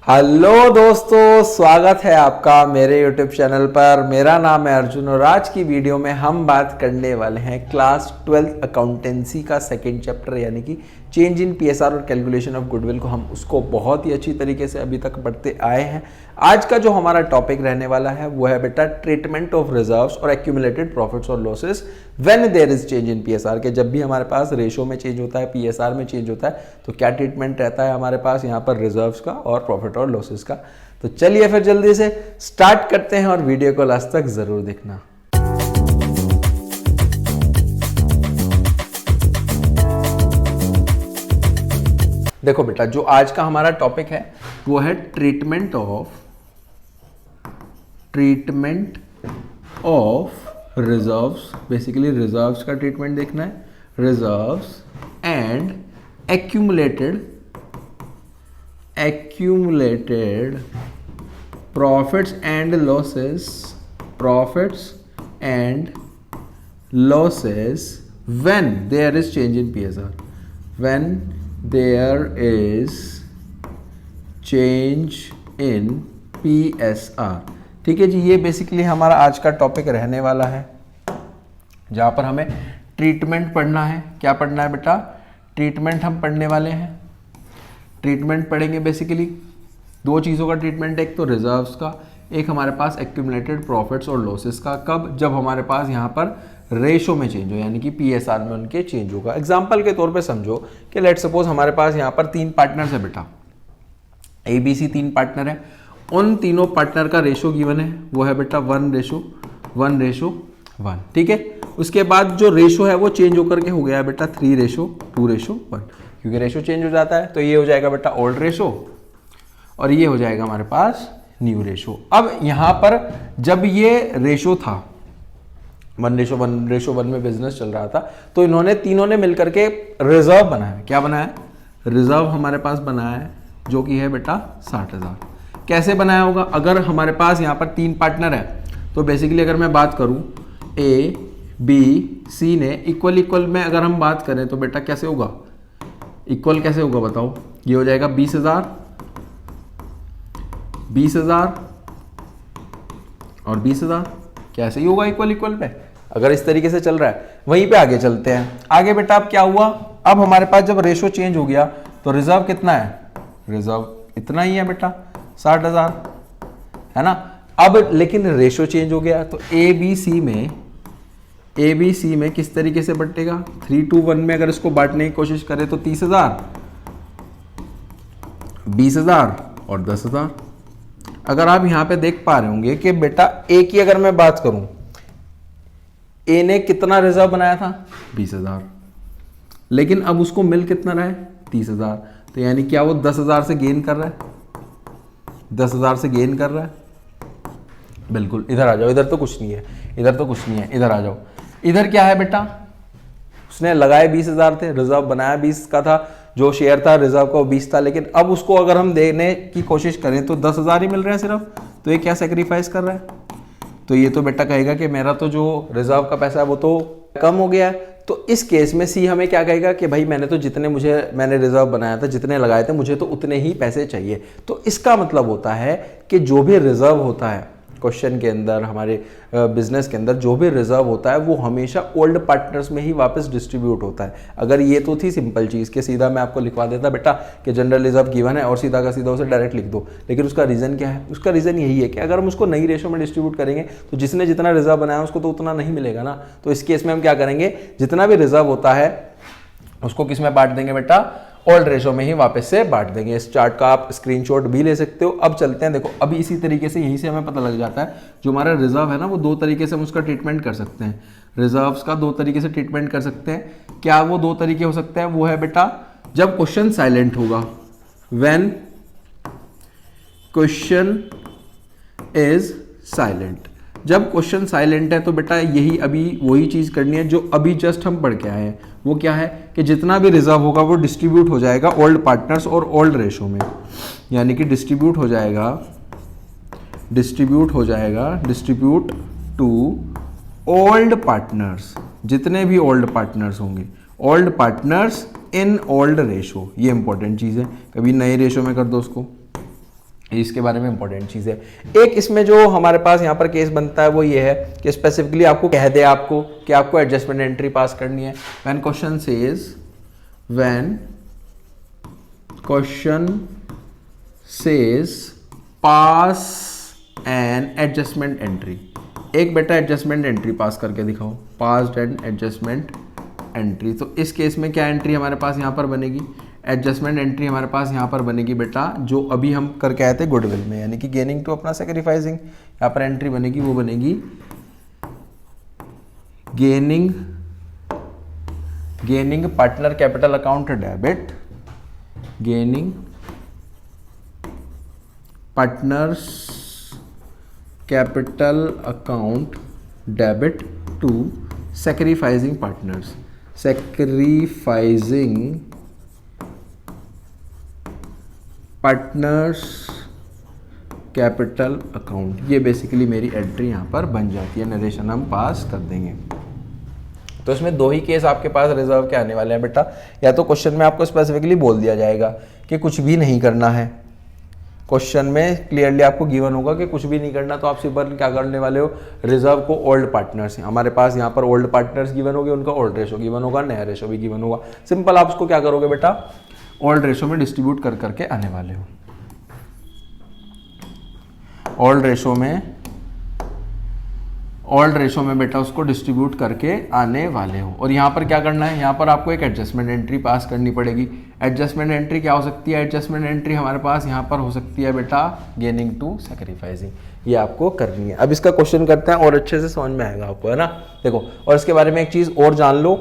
Hello दोस्तों, स्वागत है आपका मेरे YouTube चैनल पर। मेरा नाम है अर्जुन और आज की वीडियो में हम बात करने वाले हैं क्लास 12 अकाउंटेंसी का सेकंड चैप्टर यानी कि चेंज इन पीएसआर और कैलकुलेशन ऑफ गुडविल को हम उसको बहुत ही अच्छी तरीके से अभी तक पढ़ते आए हैं। आज का जो हमारा टॉपिक रहने वाला है वो है बेटा ट्रीटमेंट ऑफ रिजर्व्स और एक्यूमुलेटेड प्रॉफिट्स और losses when there is change in PSR के जब भी हमारे पास रेशो में चेंज होता है, पीएसआर में चेंज होता है तो क्या ट्रीटमेंट रहता है हमारे पास यहाँ पर रिजर्व्स का और प्रॉफिट और लॉसेस का। तो चलिए फिर जल्दी से स्टार्ट करते हैं और वीडियो को लास्ट तक जरूर देखना। देखो बेटा, जो आज का हमारा टॉपिक है वो है treatment of reserves. Basically reserves का ट्रीटमेंट देखना है, reserves and accumulated profits and losses when there is change in PSR, when there is change in PSR। ठीक है जी, ये बेसिकली हमारा आज का टॉपिक रहने वाला है जहाँ पर हमें ट्रीटमेंट पढ़ना है। क्या पढ़ना है बेटा? ट्रीटमेंट हम पढ़ने वाले हैं। ट्रीटमेंट पढ़ेंगे बेसिकली दो चीज़ों का ट्रीटमेंट, एक तो रिजर्व्स का, एक हमारे पास एक्यूमुलेटेड प्रॉफिट्स और लॉसेस का। कब? जब हमारे पास यहाँ पर रेशो में चेंज हो यानी कि पीएसआर में उनके चेंज होगा। एग्जांपल के तौर पे समझो कि लेट सपोज हमारे पास यहाँ पर 3 पार्टनर्स है बेटा, ABC 3 पार्टनर है। उन तीनों पार्टनर का रेशो गिवन है, वो है बेटा 1:1:1। ठीक है, उसके बाद जो रेशो है वो चेंज होकर के हो गया है बेटा 3:2:1, क्योंकि रेशो चेंज हो जाता है तो ये हो जाएगा बेटा ओल्ड रेशो और ये हो जाएगा हमारे पास न्यू रेशो। अब यहाँ पर जब ये रेशो था 1:1 में बिजनेस चल रहा था तो इन्होंने तीनों ने मिलकर के रिजर्व बनाया। क्या बनाया? रिजर्व हमारे पास बनाया है जो कि है बेटा 60,000। कैसे बनाया होगा? अगर हमारे पास यहाँ पर 3 पार्टनर है तो बेसिकली अगर मैं बात करूँ A, B, C ने इक्वल में अगर हम बात करें तो बेटा कैसे होगा? इक्वल कैसे होगा बताओ? ये हो जाएगा 20,000 और 20,000। कैसे ही होगा इक्वल पे? अगर इस तरीके से चल रहा है वहीं पे आगे चलते हैं। आगे बेटा अब क्या हुआ? अब हमारे पास जब रेशो चेंज हो गया तो रिजर्व कितना है? रिजर्व इतना ही है बेटा 60,000, है ना। अब लेकिन रेशो चेंज हो गया तो ABC में किस तरीके से बटेगा? 3:1 में अगर इसको बांटने की कोशिश करें तो 30,000, 20,000 और 10,000। अगर आप यहां पे देख पा रहे होंगे कि बेटा A की अगर मैं बात करूं, A ने कितना रिजर्व बनाया था? 20,000, लेकिन अब उसको मिल कितना रहा है? 30,000। तो यानी क्या वो 10,000 से गेन कर रहा है? 10,000 से गेन कर रहा है। बिल्कुल, इधर आ जाओ, इधर तो कुछ नहीं है, इधर आ जाओ। इधर क्या है बेटा? उसने लगाए 20,000 थे, रिजर्व बनाया 20 का था, जो शेयर था रिजर्व का वो 20 था, लेकिन अब उसको अगर हम देने की कोशिश करें तो 10,000 ही मिल रहे हैं सिर्फ। तो ये क्या सेक्रीफाइस कर रहा है? तो ये तो बेटा कहेगा कि मेरा तो जो रिजर्व का पैसा है वो तो कम हो गया है। तो इस केस में C हमें क्या कहेगा कि भाई मैंने रिजर्व बनाया था, जितने लगाए थे मुझे तो उतने ही पैसे चाहिए। तो इसका मतलब होता है कि जो भी रिजर्व होता है क्वेश्चन के अंदर, हमारे बिजनेस के अंदर जो भी रिजर्व होता है वो हमेशा ओल्ड पार्टनर्स में ही वापस डिस्ट्रीब्यूट होता है। अगर ये तो थी सिंपल चीज़ कि सीधा मैं आपको लिखवा देता बेटा कि जनरल रिजर्व गिवन है और सीधा का सीधा उसे डायरेक्ट लिख दो, लेकिन उसका रीज़न क्या है? उसका रीज़न यही है कि अगर हम उसको नई रेशो में डिस्ट्रीब्यूट करेंगे तो जिसने जितना रिजर्व बनाया उसको तो उतना नहीं मिलेगा ना। तो इस केस में हम क्या करेंगे? जितना भी रिजर्व होता है उसको किस में बांट देंगे बेटा? ओल्ड रेशो में ही वापस से बांट देंगे। इस चार्ट का आप स्क्रीनशॉट भी ले सकते हो। अब चलते हैं, देखो अभी इसी तरीके से यहीं से हमें पता लग जाता है जो हमारा रिजर्व है ना वो 2 तरीके से हम उसका ट्रीटमेंट कर सकते हैं। रिजर्व्स का 2 तरीके से ट्रीटमेंट कर सकते हैं। क्या वो 2 तरीके हो सकते हैं? वो है बेटा जब क्वेश्चन साइलेंट होगा, व्हेन क्वेश्चन इज साइलेंट। जब क्वेश्चन साइलेंट है तो बेटा यही अभी वही चीज़ करनी है जो अभी जस्ट हम पढ़ के आए हैं। वो क्या है कि जितना भी रिजर्व होगा वो डिस्ट्रीब्यूट हो जाएगा ओल्ड पार्टनर्स और ओल्ड रेशो में, यानी कि डिस्ट्रीब्यूट टू ओल्ड पार्टनर्स, जितने भी ओल्ड पार्टनर्स होंगे, old partners in old ratio. ये इंपॉर्टेंट चीज़ है, कभी नए रेशो में कर दो उसको, इसके बारे में इंपॉर्टेंट चीज है। एक इसमें जो हमारे पास यहाँ पर केस बनता है वो ये है कि स्पेसिफिकली आपको कह दे आपको कि आपको एडजस्टमेंट एंट्री पास करनी है। When question says pass an adjustment entry, एक बेटा एडजस्टमेंट एंट्री पास करके दिखाओ, पास्ड एंड एडजस्टमेंट एंट्री। तो इस केस में क्या एंट्री हमारे पास यहाँ पर बनेगी, एडजस्टमेंट एंट्री हमारे पास यहाँ पर बनेगी बेटा जो अभी हम करके आए थे गुडविल में, यानी कि गेनिंग टू अपना सेक्रीफाइसिंग। यहाँ पर एंट्री बनेगी, वो बनेगी gaining partner capital account debit, gaining partners capital account debit to sacrificing partners, sacrificing partners capital account. ये बेसिकली मेरी एंट्री यहाँ पर बन जाती है, नरेशन हम पास कर देंगे। तो इसमें दो ही केस आपके पास रिजर्व के आने वाले हैं बेटा, या तो क्वेश्चन में आपको स्पेसिफिकली बोल दिया जाएगा कि कुछ भी नहीं करना है, क्वेश्चन में क्लियरली आपको गिवन होगा कि कुछ भी नहीं करना, तो आप सिंपल क्या करने वाले हो, रिजर्व को ओल्ड पार्टनर्स हैं हमारे पास यहाँ पर ओल्ड पार्टनर्स गिवन होगी, उनका ओल्ड रेशो गिवन होगा, नया रेशो भी गिवन होगा। सिंपल आप उसको क्या करोगे बेटा, ओल्ड रेशो में डिस्ट्रीब्यूट कर करके आने वाले हो, ओल्ड रेशो में बेटा उसको डिस्ट्रीब्यूट करके आने वाले हो। और यहाँ पर क्या करना है, यहाँ पर आपको एक एडजस्टमेंट एंट्री पास करनी पड़ेगी। एडजस्टमेंट एंट्री क्या हो सकती है, एडजस्टमेंट एंट्री हमारे पास यहाँ पर हो सकती है बेटा गेनिंग टू सेक्रीफाइसिंग, ये आपको करनी है। अब इसका क्वेश्चन करते हैं और अच्छे से समझ में आएगा आपको, है ना। देखो, और इसके बारे में एक चीज और जान लो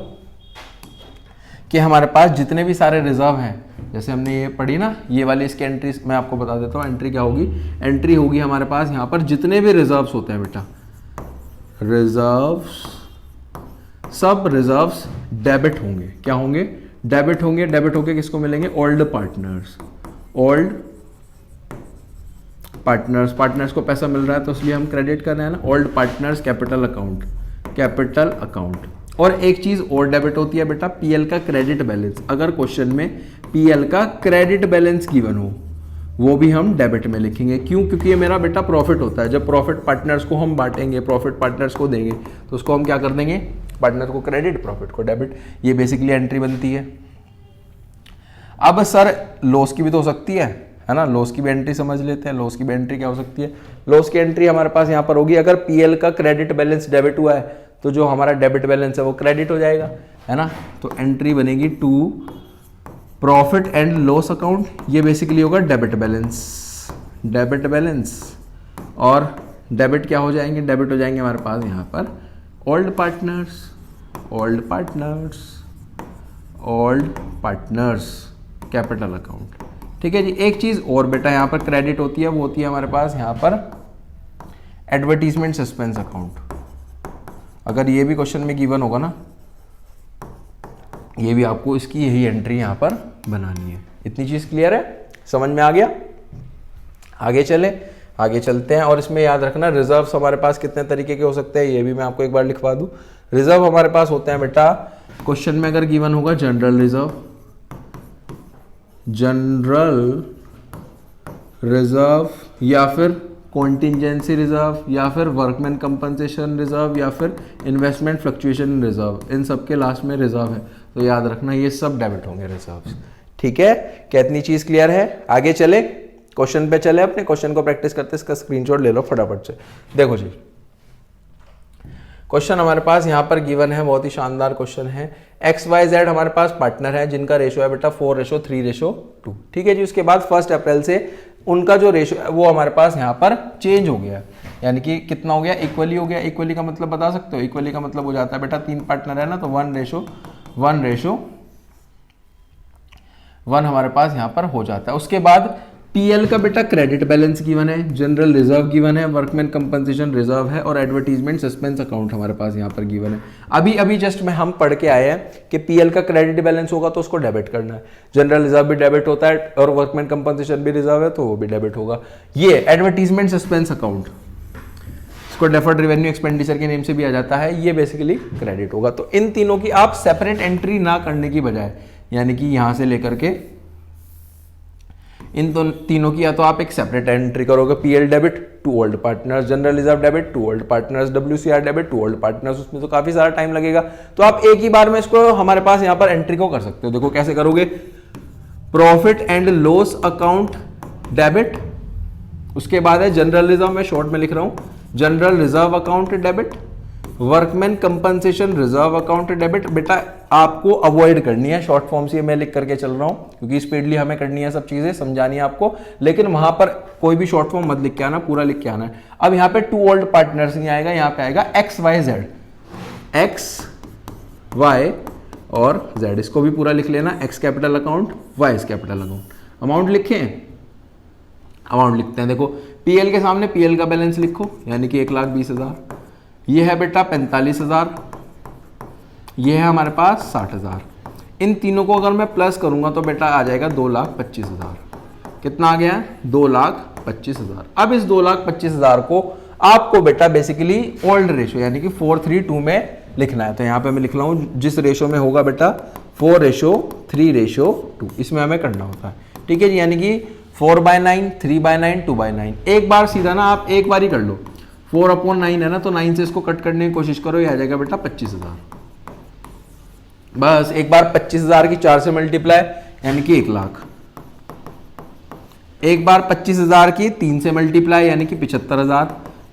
कि हमारे पास जितने भी सारे रिजर्व हैं, जैसे हमने ये पढ़ी ना, ये वाली इसकी एंट्री मैं आपको बता देता हूँ। एंट्री क्या होगी, एंट्री होगी हमारे पास यहाँ पर जितने भी रिजर्व्स होते हैं बेटा, रिजर्व्स, सब रिजर्व्स डेबिट होंगे। क्या होंगे, डेबिट होंगे। डेबिट होके किसको मिलेंगे, ओल्ड पार्टनर्स। ओल्ड पार्टनर्स को पैसा मिल रहा है तो इसलिए हम क्रेडिट कर रहे हैं ना, ओल्ड पार्टनर्स कैपिटल अकाउंट। और एक चीज और डेबिट होती है बेटा, पीएल का क्रेडिट बैलेंस। अगर क्वेश्चन में पीएल का क्रेडिट बैलेंस गिवन हो, वो भी हम डेबिट में लिखेंगे। क्यों, क्योंकि ये मेरा बेटा प्रॉफिट होता है। जब प्रॉफिट पार्टनर्स को हम बांटेंगे, प्रॉफिट पार्टनर्स को देंगे, तो उसको हम क्या कर देंगे, पार्टनर को क्रेडिट, प्रॉफिट को डेबिट। ये बेसिकली एंट्री बनती है। अब सर लॉस की भी तो हो सकती है ना, लॉस की भी एंट्री समझ लेते हैं। लॉस की भी एंट्री क्या हो सकती है, लॉस की एंट्री हमारे पास यहाँ पर होगी, अगर पीएल का क्रेडिट बैलेंस डेबिट हुआ है तो जो हमारा डेबिट बैलेंस है वो क्रेडिट हो जाएगा, है ना। तो एंट्री बनेगी to profit and loss account, ये बेसिकली होगा डेबिट बैलेंस। और डेबिट क्या हो जाएंगे, डेबिट हो जाएंगे हमारे पास यहाँ पर ओल्ड पार्टनर्स कैपिटल अकाउंट। ठीक है जी। एक चीज और बेटा यहाँ पर क्रेडिट होती है, वो होती है हमारे पास यहाँ पर एडवर्टीजमेंट सस्पेंस अकाउंट। अगर ये भी क्वेश्चन में गिवन होगा ना, ये भी आपको इसकी यही एंट्री यहाँ पर बनानी है। इतनी चीज क्लियर है, समझ में आ गया। आगे चलते हैं। और इसमें याद रखना, रिजर्व्स हमारे पास कितने तरीके के हो सकते हैं, ये भी मैं आपको एक बार लिखवा दूं। रिजर्व हमारे पास होते हैं बेटा, क्वेश्चन में अगर गिवन होगा जनरल रिजर्व या फिर कॉन्टिजेंसी रिजर्व या फिर वर्कमैन कंपनसेशन रिजर्व या फिर इन्वेस्टमेंट फ्लक्चुएशन रिजर्व, इन सब के लास्ट में रिजर्व है, तो याद रखना ये सब डेबिट होंगे रिजर्व्स। ठीक है, क्या इतनी चीज क्लियर है। आगे चले, क्वेश्चन पे चले, अपने क्वेश्चन को प्रैक्टिस करते, इसका स्क्रीनशॉट ले लो फटाफट से। देखो जी, क्वेश्चन हमारे पास यहाँ पर गिवन है, बहुत ही शानदार क्वेश्चन है। XYZ हमारे पास पार्टनर है जिनका रेशो है बेटा 4:3:2। ठीक है जी। उसके बाद 1 अप्रैल से उनका जो रेशो है वो हमारे पास यहाँ पर चेंज हो गया, यानी कि कितना हो गया, इक्वली हो गया। इक्वली का मतलब बता सकते हो, इक्वली का मतलब हो जाता है बेटा 3 पार्टनर है ना, तो 1:1 हमारे पास यहाँ पर हो जाता है। उसके बाद पीएल का बेटा क्रेडिट बैलेंस गिवन है, जनरल रिजर्व गिवन है, वर्कमैन कंपनसेशन रिजर्व है और एडवर्टीजमेंट सस्पेंस अकाउंट हमारे पास यहाँ पर गिवन है। अभी जस्ट में हम पढ़ के आए हैं कि पीएल का क्रेडिट बैलेंस होगा तो उसको डेबिट करना है, जनरल रिजर्व भी डेबिट होता है और वर्कमैन कंपनसेशन भी रिजर्व है तो वो भी डेबिट होगा। ये एडवर्टीजमेंट सस्पेंस अकाउंट, इसको डेफर्ड रेवेन्यू एक्सपेंडिचर के नेम से भी आ जाता है, ये बेसिकली क्रेडिट होगा। तो इन तीनों की आप सेपरेट एंट्री ना करने की बजाय, यानी कि यहां से लेकर के इन तीनों की या तो आप एक सेपरेट एंट्री करोगे, PL debit to old partners, general reserve debit to old partners, WCR debit to old partners, उसमें तो काफी सारा टाइम लगेगा। तो आप एक ही बार में इसको हमारे पास यहाँ पर एंट्री को कर सकते हो। देखो कैसे करोगे, profit and loss account debit, उसके बाद है जनरल रिजर्व, में शॉर्ट में लिख रहा हूं general reserve account debit, workman compensation reserve account debit. बेटा आपको अवॉइड करनी है शॉर्ट फॉर्म से, मैं लिख करके चल रहा हूं क्योंकि स्पीडली हमें करनी है, सब चीजें समझानी है आपको, लेकिन वहां पर कोई भी शॉर्ट फॉर्म मत लिख के आना, पूरा लिख के आना है। अब यहाँ पे टू ओल्ड पार्टनर्स नहीं आएगा, यहाँ पे आएगा X Y Z, X Y और जेड, इसको भी पूरा लिख लेना, X capital account, Y capital account. Amount लिखे, अमाउंट लिखते हैं। देखो पीएल के सामने पीएल का बैलेंस लिखो, यानी कि 1,20,000, ये है बेटा 45,000, ये है हमारे पास 60,000। इन तीनों को अगर मैं प्लस करूंगा तो बेटा आ जाएगा 2,25,000। कितना आ गया है, 2,25,000। अब इस 2,25,000 को आपको बेटा बेसिकली ओल्ड रेशो यानी कि 4:3:2 में लिखना है। तो यहाँ पे मैं लिख रहा हूँ जिस रेशो में होगा बेटा 4:3:2, इसमें हमें करना होता है। ठीक है जी, यानी कि 4/9, 3/9, 2/9। एक बार सीधा ना आप एक बार ही कर लो, 4/9 है ना, तो 9 से इसको कट करने की कोशिश करो, ये आ जाएगा बेटा 25,000। बस एक बार 25,000 की 4 से मल्टीप्लाई यानी कि 1,00,000। एक बार 25,000 की 3 से मल्टीप्लाई यानी कि 75,000।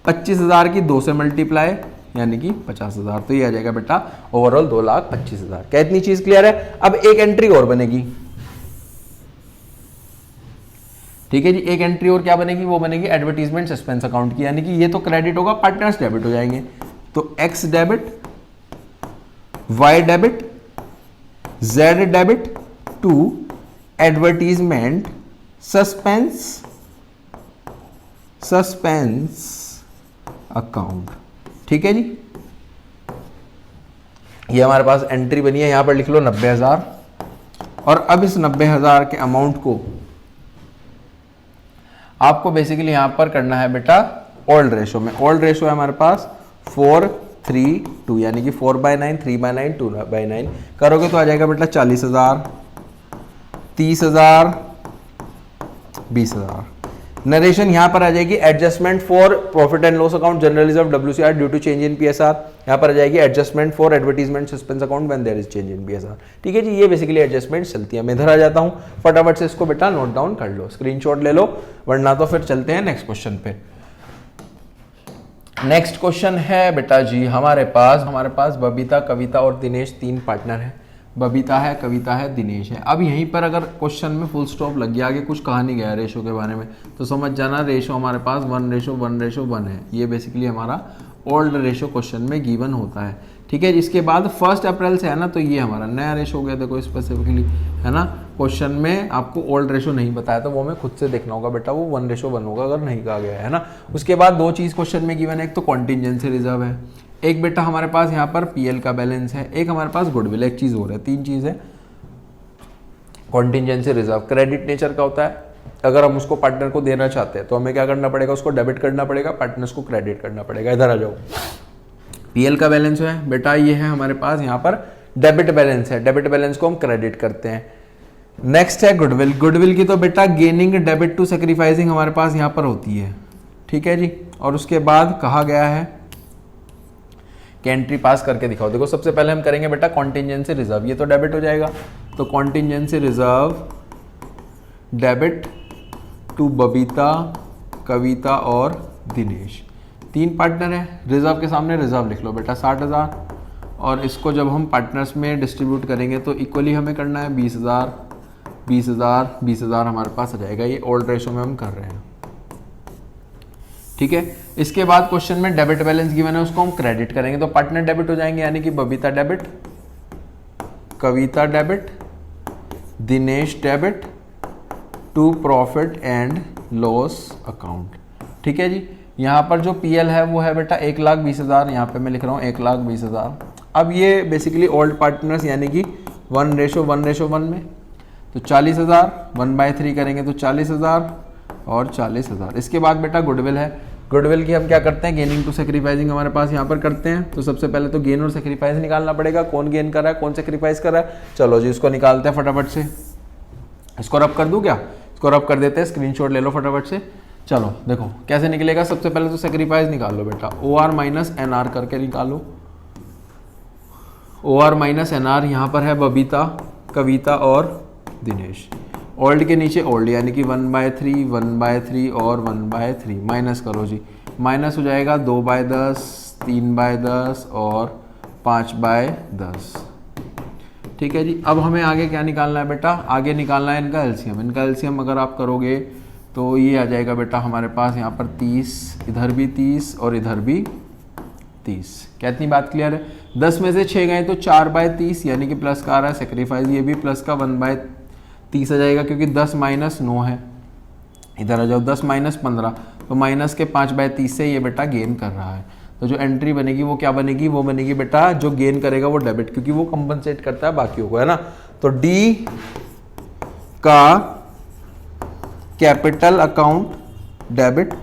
25,000 की 2 से मल्टीप्लाई यानी कि 50,000। तो ये आ जाएगा बेटा ओवरऑल 2,25,000। क्या इतनी चीज क्लियर है? अब एक एंट्री और बनेगी। ठीक है जी, एक एंट्री और क्या बनेगी, वो बनेगी एडवर्टीजमेंट सस्पेंस अकाउंट की, यानी कि ये तो क्रेडिट होगा, पार्टनर्स डेबिट हो जाएंगे। तो X debit, Y debit, Z debit to advertisement suspense account. ठीक है जी, ये हमारे पास एंट्री बनी है। यहां पर लिख लो 90,000। और अब इस 90,000 के अमाउंट को आपको बेसिकली यहां पर करना है बेटा ओल्ड रेशो में। ओल्ड रेशो है हमारे पास 4:3:2, यानी कि 4/9, 3/9, 2/9 करोगे तो आ जाएगा बेटा 40,000, 30,000, 20,000। नरेशन यहां पर आ जाएगी adjustment for profit and loss account, general reserve, WCR due to change in PSR. यहां पर आ जाएगी adjustment for advertisement suspense account when there is change in PSR. ठीक है जी, ये बेसिकली एडजस्टमेंट चलती है। मैं इधर आ जाता हूं, फटाफट से इसको बेटा नोट डाउन कर लो, स्क्रीनशॉट ले लो, वरना तो फिर चलते हैं नेक्स्ट क्वेश्चन पे। नेक्स्ट क्वेश्चन है बेटा जी हमारे पास बबीता, कविता और दिनेश 3 पार्टनर है। बबीता है, कविता है, दिनेश है। अब यहीं पर अगर क्वेश्चन में फुल स्टॉप लग गया, आगे कुछ कहा नहीं गया रेशो के बारे में, तो समझ जाना रेशो हमारे पास 1:1:1 है। ये बेसिकली हमारा ओल्ड रेशो क्वेश्चन में गिवन होता है। ठीक है, इसके बाद 1 अप्रैल से है ना, तो ये हमारा नया रेशो हो गया। देखो स्पेसिफिकली है ना, क्वेश्चन में आपको ओल्ड रेशो नहीं बताया तो वो हमें खुद से देखना होगा बेटा, वो 1:1 होगा अगर नहीं कहा गया है ना। उसके बाद 2 चीज क्वेश्चन में गिवन है, एक तो कॉन्टिजेंसी रिजर्व है, एक बेटा हमारे पास यहाँ पर पीएल का बैलेंस है, एक हमारे पास गुडविल, एक चीज और है। 3 चीज है। कॉन्टिजेंसी रिजर्व क्रेडिट नेचर का होता है, अगर हम उसको पार्टनर को देना चाहते हैं तो हमें क्या करना पड़ेगा, उसको डेबिट करना पड़ेगा, पार्टनर्स को क्रेडिट करना पड़ेगा। इधर आ जाओ, पीएल का बैलेंस है बेटा, ये है हमारे पास यहाँ पर डेबिट बैलेंस है, डेबिट बैलेंस को हम क्रेडिट करते हैं। नेक्स्ट है गुडविल, गुडविल की तो बेटा गेनिंग डेबिट टू सेक्रीफाइसिंग हमारे पास यहाँ पर होती है। ठीक है जी, और उसके बाद कहा गया है कि एंट्री पास करके दिखाओ। देखो सबसे पहले हम करेंगे बेटा कॉन्टिजेंसी रिजर्व, ये तो डेबिट हो जाएगा, तो contingency reserve debit to Babita, Kavita और दिनेश। 3 पार्टनर है, रिजर्व के सामने रिजर्व लिख लो बेटा 60,000, और इसको जब हम पार्टनर्स में डिस्ट्रीब्यूट करेंगे तो इक्वली हमें करना है 20,000, 20,000, 20,000 हमारे पास आ जाएगा। ये ओल्ड रेशो में हम कर रहे हैं। ठीक है, इसके बाद क्वेश्चन में डेबिट बैलेंस गिवन है, उसको हम क्रेडिट करेंगे तो पार्टनर डेबिट हो जाएंगे, यानी कि Babita debit, Kavita debit, Dinesh debit to profit and loss account. ठीक है जी, यहाँ पर जो पीएल है वो है बेटा 1,20,000, यहाँ पे मैं लिख रहा हूँ 1,20,000। अब ये बेसिकली ओल्ड पार्टनर्स यानी कि 1:1:1 में, तो 40,000 1/3 करेंगे तो 40,000 और 40,000। इसके बाद बेटा गुडविल है, गुडविल की हम क्या करते हैं, गेनिंग टू सेक्रीफाइसिंग हमारे पास यहाँ पर करते हैं। तो सबसे पहले तो गेन और सेक्रीफाइस निकालना पड़ेगा, कौन गेन कर रहा है कौन सेक्रीफाइस कर रहा है। चलो जी इसको निकालते हैं फटाफट से, इसको रब कर दूं क्या, इसको रब कर देते हैं, स्क्रीनशॉट ले लो फटाफट से। चलो देखो कैसे निकलेगा। सबसे पहले तो सेक्रीफाइस निकाल लो बेटा, OR माइनस NR करके निकालो। OR माइनस NR यहाँ पर है बबीता, कविता और दिनेश। ओल्ड के नीचे ओल्ड यानी कि 1/3, 1/3 और 1/3 माइनस करो जी। माइनस हो जाएगा 2/10, 3/10 और 5/10। ठीक है जी। अब हमें आगे क्या निकालना है बेटा, आगे निकालना है इनका एलसीएम। इनका एलसीएम अगर आप करोगे तो ये आ जाएगा बेटा हमारे पास यहाँ पर 30, इधर भी 30 और इधर भी 30। क्या इतनी बात क्लियर है? 10 में से 6 गए तो 4/30 यानी कि प्लस का आ रहा है सेक्रीफाइस, ये भी प्लस का 1/30 आ जाएगा क्योंकि 10 माइनस 9 है। इधर आ जाओ 10 माइनस 15 तो माइनस के 5/30 से ये बेटा गेन कर रहा है। तो जो एंट्री बनेगी वो क्या बनेगी, वो बनेगी बेटा जो गेन करेगा वो डेबिट, क्योंकि वो कंपनसेट करता है बाकियों को, है ना। तो डी का capital account debit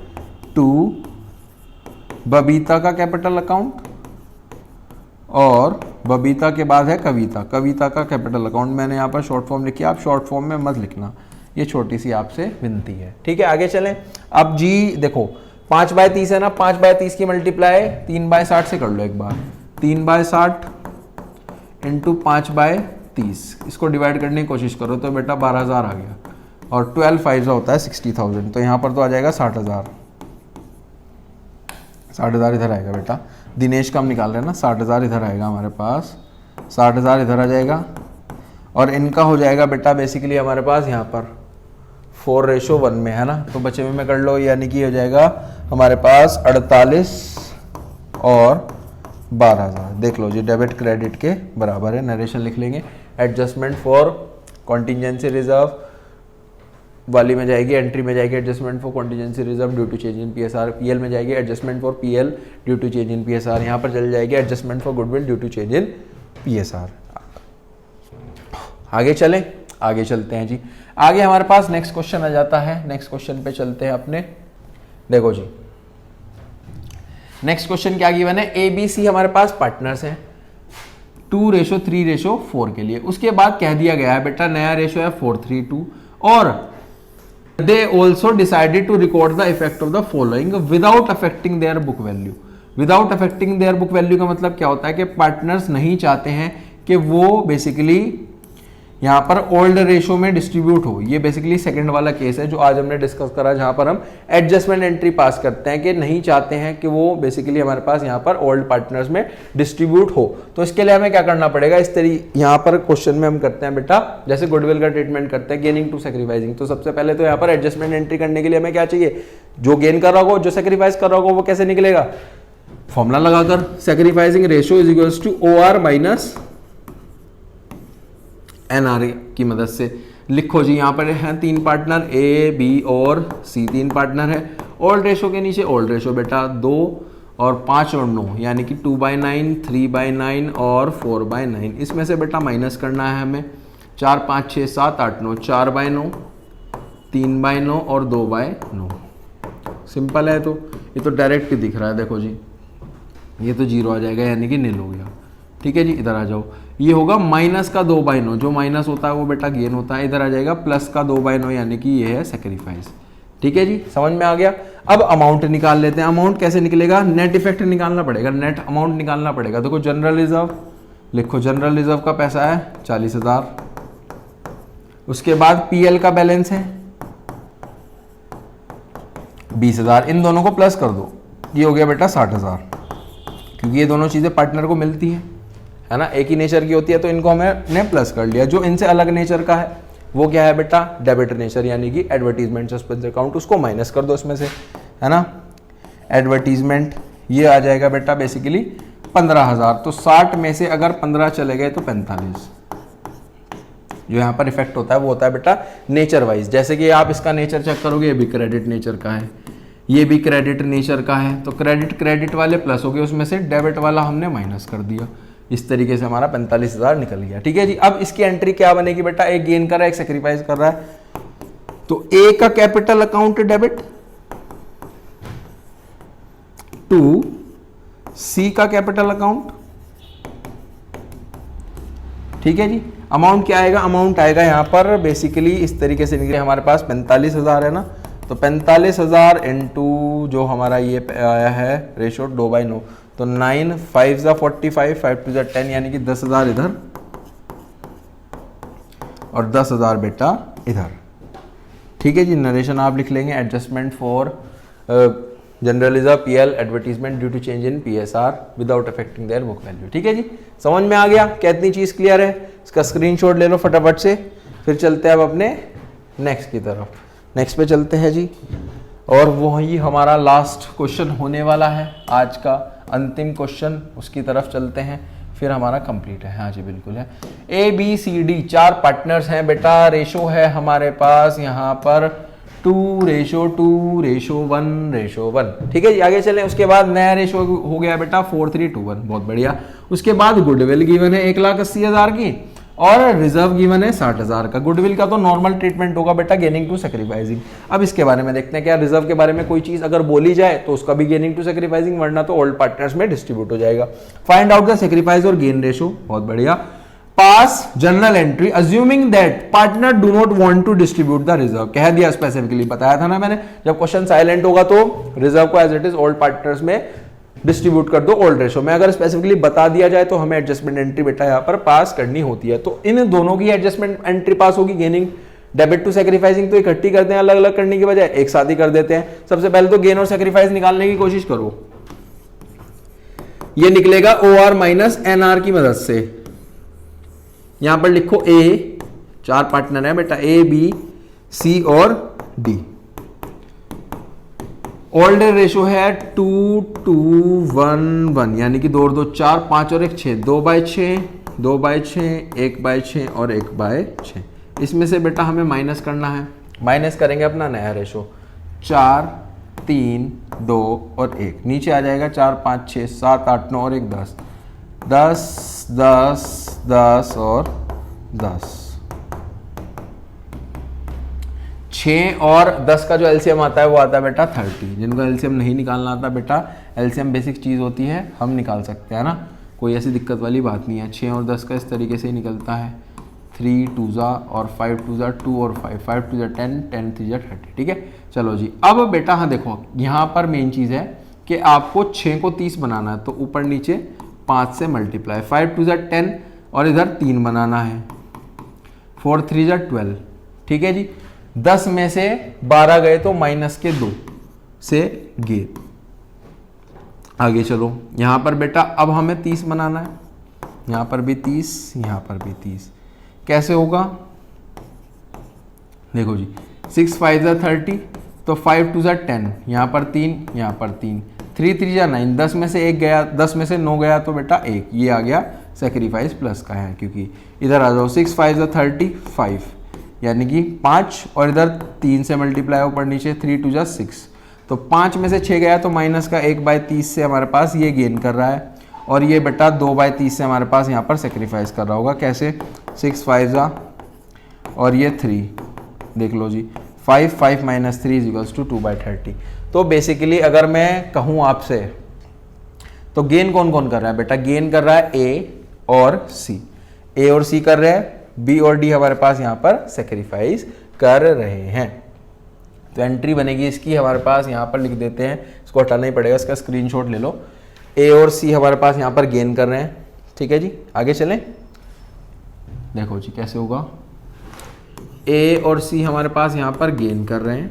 to Babita का कैपिटल अकाउंट, और बबीता के बाद है कविता, कविता का कैपिटल अकाउंट। मैंने यहाँ पर शॉर्ट फॉर्म लिखी, आप शॉर्ट फॉर्म में मत लिखना, ये छोटी सी आपसे विनती है। ठीक है, आगे चलें। अब जी देखो 5/30 है ना, 5/30 की मल्टीप्लाई 3/60 से कर लो एक बार। 3/60 इंटू 5/30, इसको डिवाइड करने की कोशिश करो तो बेटा 12,000 आ गया, और 12 5 होता है 60,000, तो यहाँ पर तो आ जाएगा 60,000। 60,000 इधर आएगा बेटा। दिनेश का हम निकाल रहे हैं ना, 60,000 इधर आएगा हमारे पास, 60,000 इधर आ जाएगा, और इनका हो जाएगा बेटा बेसिकली हमारे पास यहाँ पर 4:1 में, है ना। तो बचे में कर लो, यानी कि हो जाएगा हमारे पास 48 और 12,000। देख लो जी, डेबिट क्रेडिट के बराबर है। नरेशन लिख लेंगे। एडजस्टमेंट फॉर कॉन्टीजेंसी रिजर्व वाली में जाएगी, एंट्री में जाएगी adjustment for contingency reserve due to change in PSR। PL में जाएगी adjustment for PL due to change in PSR। यहाँ पर चल जाएगी adjustment for goodwill due to change in PSR। आगे चलें, आगे चलते हैं जी। आगे हमारे पास नेक्स्ट क्वेश्चन आ जाता है। नेक्स्ट क्वेश्चन पे चलते हैं अपने। देखो जी, नेक्स्ट क्वेश्चन क्या गिवन है, ABC हमारे पास पार्टनर्स हैं 2:3:4 के लिए। उसके बाद कह दिया गया है बेटा नया रेशो है 4:3:2, और they also decided to record the effect of the following without affecting their book value. Without affecting their book value का मतलब क्या होता है कि पार्टनर्स नहीं चाहते हैं कि वो बेसिकली यहाँ पर ओल्ड रेशो में डिस्ट्रीब्यूट हो। ये बेसिकली सेकंड वाला केस है जो आज हमने डिस्कस करा, जहां पर हम एडजस्टमेंट एंट्री पास करते हैं कि नहीं चाहते हैं कि वो बेसिकली हमारे पास यहाँ पर ओल्ड पार्टनर्स में डिस्ट्रीब्यूट हो। तो इसके लिए हमें क्या करना पड़ेगा, इस तरीके यहाँ पर क्वेश्चन में हम करते हैं बेटा, जैसे गुडविल का ट्रीटमेंट करते हैं गेनिंग टू सेक्रीफाइसिंग। तो सबसे पहले तो यहाँ पर एडजस्टमेंट एंट्री करने के लिए हमें क्या चाहिए, जो गेन कर रहा होगा, जो सेक्रीफाइस कर रहा होगा वो कैसे निकलेगा, फॉर्मूला लगाकर sacrificing ratio is equals to OR minus NR की मदद से। लिखो जी, यहाँ पर हैं 3 पार्टनर A, B और C, 3 पार्टनर है। ओल्ड रेशो के नीचे ओल्ड रेशो बेटा 2 और 5 और 9 यानी कि 2/9, 3/9 और 4/9। इसमें से बेटा माइनस करना है हमें 4, 5, 6, 7, 8, 9, 4/9, 3/9 और 2/9। सिंपल है, तो ये तो डायरेक्ट ही दिख रहा है। देखो जी, ये तो 0 आ जाएगा यानी कि नील हो गया। ठीक है जी, इधर आ जाओ, ये होगा माइनस का 2/9, जो माइनस होता है वो बेटा गेन होता है। इधर आ जाएगा प्लस का 2/9 यानी कि ये है सेक्रीफाइस। ठीक है जी, समझ में आ गया। अब अमाउंट निकाल लेते हैं। अमाउंट कैसे निकलेगा, नेट इफेक्ट निकालना पड़ेगा, नेट अमाउंट निकालना पड़ेगा। देखो जनरल रिजर्व लिखो, जनरल रिजर्व का पैसा है 40,000। उसके बाद PL का बैलेंस है 20,000। इन दोनों को प्लस कर दो, ये हो गया बेटा 60,000, क्योंकि ये दोनों चीजें पार्टनर को मिलती हैं, है ना, एक ही नेचर की होती है। तो इनको हमने प्लस कर लिया। जो इनसे अलग नेचर का है वो क्या है बेटा, डेबिट नेचर, यानी कि एडवर्टीजमेंट सस्पेंस अकाउंट, उसको माइनस कर दो इसमें से, है ना। एडवर्टीजमेंट ये आ जाएगा बेटा बेसिकली 15,000। तो 60 में से अगर 15 चले गए तो 45। जो यहाँ पर इफेक्ट होता है वो होता है बेटा नेचर वाइज। जैसे कि आप इसका नेचर चेक करोगे, ये भी क्रेडिट नेचर का है, ये भी क्रेडिट नेचर का है। तो क्रेडिट वाले प्लस हो गए, उसमें से डेबिट वाला हमने माइनस कर दिया। इस तरीके से हमारा 45,000 निकल गया। ठीक है जी, अब इसकी एंट्री क्या बनेगी बेटा, एक गेन कर रहा है, एक सेक्रीफाइस कर रहा है। तो A का capital account debit to C का कैपिटल अकाउंट। ठीक है जी, अमाउंट क्या आएगा, अमाउंट आएगा यहाँ पर बेसिकली इस तरीके से निकले, हमारे पास 45,000 है ना, तो 45,000 इंटू जो हमारा ये आया है रेशो 2/9, तो 9 5 ज़ा 45, 5 2 ज़ा 10, यानी कि 10,000 इधर और 10,000 बेटा इधर। ठीक है जी, नरेशन आप लिख लेंगे, adjustment for general reserve PL advertisement due to change in PSR without affecting their book value. ठीक है जी, समझ में आ गया, कितनी चीज क्लियर है, इसका स्क्रीनशॉट ले लो फटाफट से, फिर चलते हैं अब अपने नेक्स्ट की तरफ। नेक्स्ट पे चलते हैं जी, और वही हमारा लास्ट क्वेश्चन होने वाला है, आज का अंतिम क्वेश्चन, उसकी तरफ चलते हैं, फिर हमारा कंप्लीट है। हाँ जी बिल्कुल है। ABCD 4 पार्टनर्स हैं बेटा, रेशो है हमारे पास यहाँ पर 2:2:1:1। ठीक है जी, आगे चलें। उसके बाद नया रेशो हो गया बेटा 4:3:1, बहुत बढ़िया। उसके बाद गुडविल गिवन है 1,80,000 की, और रिजर्व गिवन है 60,000 का। गुडविल का तो नॉर्मल ट्रीटमेंट होगा बेटा, गेनिंग टू सैक्रिफाइसिंग। अब इसके बारे में देखते हैं, क्या रिजर्व के बारे में कोई चीज अगर बोली जाए तो उसका भी गेनिंग टू सैक्रिफाइसिंग, वरना तो ओल्ड पार्टनर्स में डिस्ट्रीब्यूट हो जाएगा। फाइंड आउट द सैक्रिफाइस और गेन रेशो, बहुत बढ़िया। Pass journal entry assuming that partner do not want to distribute the reserve, कह दिया स्पेसिफिकली, बताया था ना मैंने, जब क्वेश्चन साइलेंट होगा तो रिजर्व को as it is old partners में डिस्ट्रीब्यूट कर दो ओल्ड रेशो में। अगर स्पेसिफिकली बता दिया जाए तो हमें एडजस्टमेंट एंट्री बेटा यहाँ पर पास करनी होती है। तो इन दोनों की एडजस्टमेंट एंट्री पास होगी, गेनिंग डेबिट टू सैक्रिफाइसिंग तो इकट्ठी करते हैं, अलग अलग करने की बजाय एक साथ ही कर देते हैं। सबसे पहले तो गेन और सैक्रिफाइस निकालने की कोशिश करो, ये निकलेगा OR माइनस NR की मदद से। यहां पर लिखो A, 4 पार्टनर है बेटा, A B C और D। ओल्ड रेशो है 2:2:1:1, यानी कि 2 और 2 4, 5 और 1 6, 2/6, 2/6, 1/6 और 1/6। इसमें से बेटा हमें माइनस करना है, माइनस करेंगे अपना नया रेशो 4 3 2 और 1, नीचे आ जाएगा 4 5 6 7 8 9 और 1 10 10 10 10 और 10। 6 और 10 का जो एलसीएम आता है वो आता है बेटा 30। जिनको एलसीएम नहीं निकालना आता बेटा, एलसीएम बेसिक चीज़ होती है, हम निकाल सकते हैं ना, कोई ऐसी दिक्कत वाली बात नहीं है। 6 और 10 का इस तरीके से ही निकलता है, 3 2 ज़ा और 5 2 ज़ा 2 और 5 5 2 ज़ा 10 10 3 ज़ा 30। ठीक है, चलो जी। अब बेटा हाँ देखो, यहाँ पर मेन चीज़ है कि आपको 6 को 30 बनाना है, तो ऊपर नीचे 5 से मल्टीप्लाई, 5 2 ज़ा 10 और इधर 3 बनाना है, 4 3 ज़ा 12। ठीक है जी, 10 में से 12 गए तो माइनस के 2 से गेन। आगे चलो, यहां पर बेटा अब हमें 30 बनाना है, यहां पर भी 30, यहां पर भी 30। कैसे होगा देखो जी, 6 5 ज़ा 30, तो 5 2 ज़ा 10, यहां पर 3, यहां पर 3, 3 3 ज़ा 9, 10 में से 1 गया, 10 में से 9 गया तो बेटा 1, ये आ गया सैक्रिफाइस प्लस का है, क्योंकि इधर आ जाओ 6 5 ज़ा 35, यानी कि 5 और इधर 3 से मल्टीप्लाई ऊपर नीचे 3 2 ज़ा 6, तो 5 में से 6 गया तो माइनस का 1/30 से हमारे पास ये गेन कर रहा है, और ये बेटा 2/30 से हमारे पास यहाँ पर सेक्रीफाइस कर रहा होगा। कैसे, 6 5 ज़ा और ये 3, देख लो जी, 5 5 माइनस 3 इक्वल्स टू 2/30। तो बेसिकली अगर मैं कहूँ आपसे, तो गेन कौन कौन कर रहा है बेटा, गेन कर रहा है A और C, A और C कर रहे हैं, B और D हमारे पास यहाँ पर सेक्रीफाइस कर रहे हैं। तो एंट्री बनेगी इसकी हमारे पास, यहाँ पर लिख देते हैं, इसको हटाना ही पड़ेगा, इसका स्क्रीनशॉट ले लो। A और C हमारे पास यहाँ पर गेन कर रहे हैं। ठीक है जी, आगे चलें। देखो जी कैसे होगा, A और C हमारे पास यहाँ पर गेन कर रहे हैं,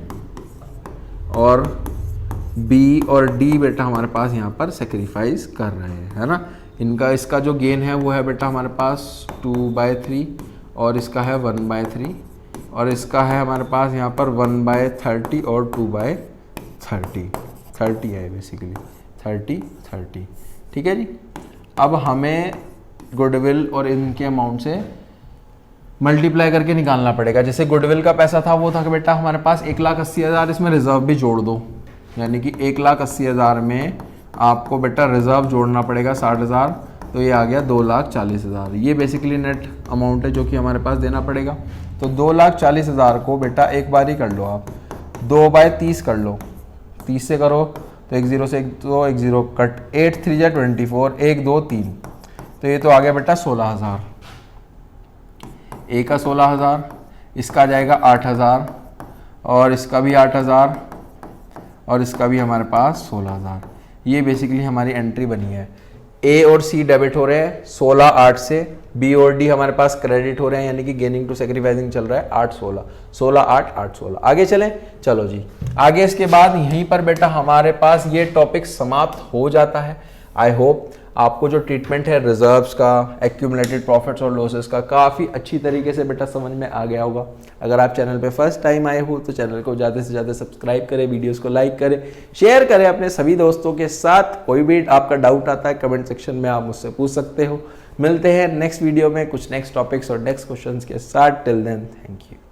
और B और D बेटा हमारे पास यहाँ पर सेक्रीफाइस कर रहे हैं, है ना। इनका इसका जो गेन है वो है बेटा हमारे पास 2/3, और इसका है 1/3, और इसका है हमारे पास यहाँ पर 1/30 और 2/30, 30 है बेसिकली, 30 30। ठीक है जी, अब हमें गुडविल और इनके अमाउंट से मल्टीप्लाई करके निकालना पड़ेगा। जैसे गुडविल का पैसा था वो था कि बेटा हमारे पास 1,80,000, इसमें रिजर्व भी जोड़ दो, यानी कि 1,80,000 में आपको बेटा रिजर्व जोड़ना पड़ेगा 60,000, तो ये आ गया 2,40,000। ये बेसिकली नेट अमाउंट है जो कि हमारे पास देना पड़ेगा। तो 2,40,000 को बेटा एक बार ही कर लो आप, 2/30 कर लो, 30 से करो तो 1 0 से 1 2 1 0 कट, 8 3 = 24, 1 2 3, तो ये तो आ गया बेटा 16,000। ए का 16,000, इसका आ जाएगा 8,000 और इसका भी 8,000 और इसका भी हमारे पास 16,000। ये बेसिकली हमारी एंट्री बनी है। ए और सी डेबिट हो रहे हैं 16 8 से, बी और डी हमारे पास क्रेडिट हो रहे हैं, यानी कि गेनिंग टू सेक्रीफाइसिंग चल रहा है 8 16 16 8 8 16। आगे चलें, चलो जी आगे। इसके बाद यहीं पर बेटा हमारे पास ये टॉपिक समाप्त हो जाता है। आई होप आपको जो ट्रीटमेंट है रिजर्व्स का, एक्यूमुलेटेड प्रॉफिट्स और लॉसेस का काफ़ी अच्छी तरीके से बेटा समझ में आ गया होगा। अगर आप चैनल पे फर्स्ट टाइम आए हो तो चैनल को ज़्यादा से ज़्यादा सब्सक्राइब करें, वीडियोस को लाइक करें, शेयर करें अपने सभी दोस्तों के साथ। कोई भी आपका डाउट आता है कमेंट सेक्शन में आप मुझसे पूछ सकते हो। मिलते हैं नेक्स्ट वीडियो में कुछ नेक्स्ट टॉपिक्स और नेक्स्ट क्वेश्चंस के साथ। Till then thank you.